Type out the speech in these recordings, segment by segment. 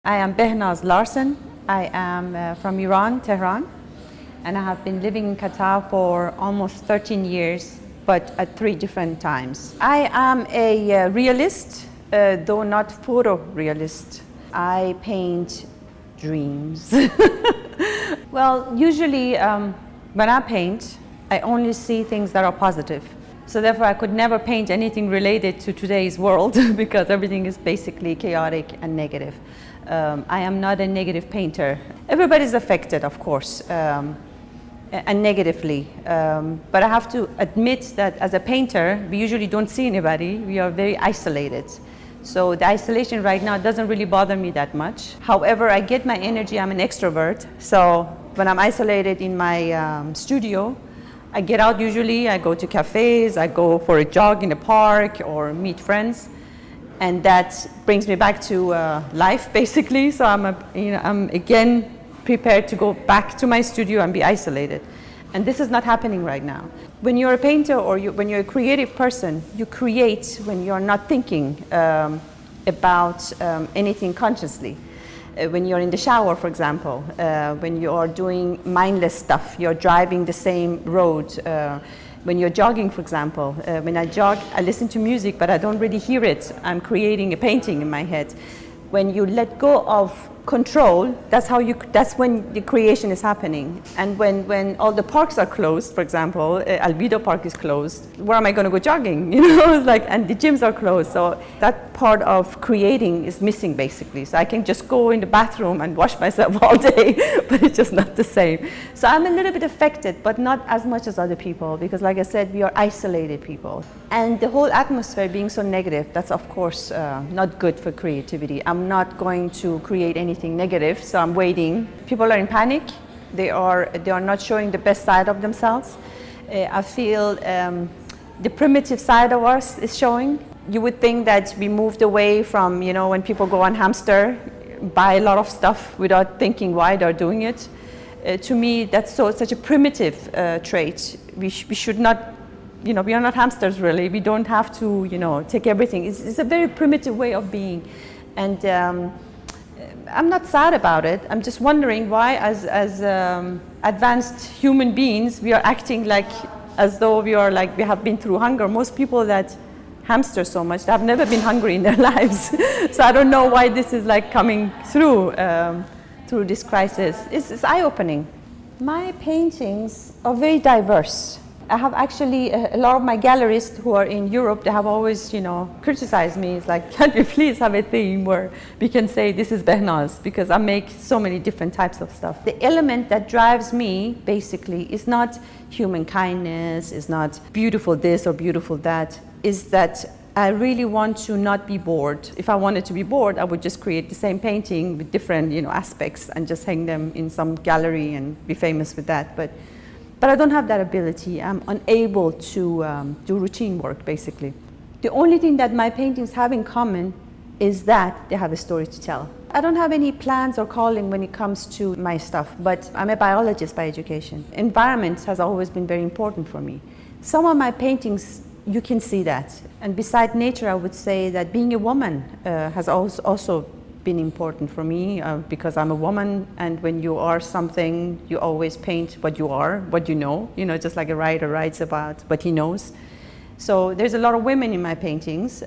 I am Behnaz Larsen. I am from Iran, Tehran, and I have been living in Qatar for almost 13 years, but at 3 different times. I am a realist, though not photorealist. I paint dreams. Well, usually when I paint, I only see things that are positive. So therefore, I could never paint anything related to today's world because everything is basically chaotic and negative. I am not a negative painter. Everybody's affected, of course, and negatively. But I have to admit that as a painter, we usually don't see anybody. We are very isolated. So the isolation right now doesn't really bother me that much. However, I get my energy, I'm an extrovert. So when I'm isolated in my studio, I get out usually, I go to cafes, I go for a jog in the park or meet friends. And that brings me back to life, basically. So I'm again prepared to go back to my studio and be isolated. And this is not happening right now. When you're a painter or when you're a creative person, you create when you're not thinking about anything consciously. When you're in the shower, for example, when you're doing mindless stuff, you're driving the same road. When you're jogging, for example, when I jog, I listen to music, but I don't really hear it. I'm creating a painting in my head. When you let go of control, that's when the creation is happening. And when all the parks are closed, for example, Albedo Park is closed, where am I going to go jogging? You know, it's like, and the gyms are closed. So that part of creating is missing, basically. So I can just go in the bathroom and wash myself all day, but it's just not the same. So I'm a little bit affected, but not as much as other people, because like I said, we are isolated people. And the whole atmosphere being so negative, that's of course not good for creativity. I'm not going to create anything negative, so I'm waiting. People are in panic. They are not showing the best side of themselves. I feel the primitive side of us is showing. You would think that we moved away from, you know, when people go on hamster, buy a lot of stuff without thinking why they're doing it. To me, that's such a primitive trait. We should not, you know, we are not hamsters really. We don't have to, you know, take everything. It's a very primitive way of being. And I'm not sad about it. I'm just wondering why, as advanced human beings, we are acting like as though we have been through hunger. Most people that hamster so much, they have never been hungry in their lives. So I don't know why this is like coming through this crisis. It's eye-opening. My paintings are very diverse. I have actually a lot of my gallerists who are in Europe, they have always, you know, criticized me. It's like, can't we please have a theme where we can say this is Behnaz, because I make so many different types of stuff. The element that drives me basically is not human kindness, is not beautiful this or beautiful that, is that I really want to not be bored. If I wanted to be bored, I would just create the same painting with different, you know, aspects and just hang them in some gallery and be famous with that. But I don't have that ability. I'm unable to do routine work, basically. The only thing that my paintings have in common is that they have a story to tell. I don't have any plans or calling when it comes to my stuff, but I'm a biologist by education. Environment has always been very important for me. Some of my paintings, you can see that. And beside nature, I would say that being a woman has also been important for me because I'm a woman, and when you are something, you always paint what you are, what you know, just like a writer writes about what he knows. So there's a lot of women in my paintings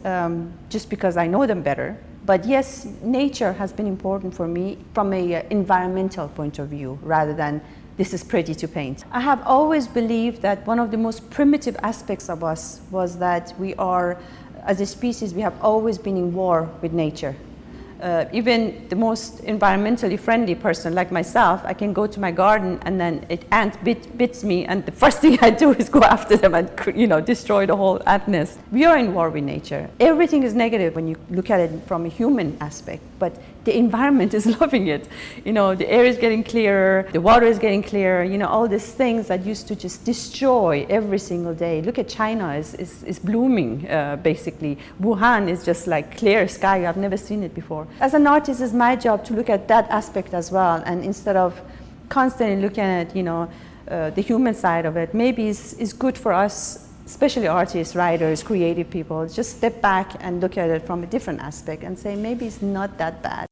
just because I know them better. But yes, nature has been important for me from an environmental point of view rather than this is pretty to paint. I have always believed that one of the most primitive aspects of us was that we are, as a species, we have always been in war with nature. Even the most environmentally friendly person like myself, I can go to my garden and then an ant bits me, and the first thing I do is go after them and destroy the whole ant nest. We are in war with nature. Everything is negative when you look at it from a human aspect, but the environment is loving it. The air is getting clearer, the water is getting clearer, all these things that used to just destroy every single day. Look at China, is blooming basically. Wuhan is just like clear sky, I've never seen it before. As an artist, it's my job to look at that aspect as well, and instead of constantly looking at the human side of it, maybe it's good for us, especially artists, writers, creative people, just step back and look at it from a different aspect and say maybe it's not that bad.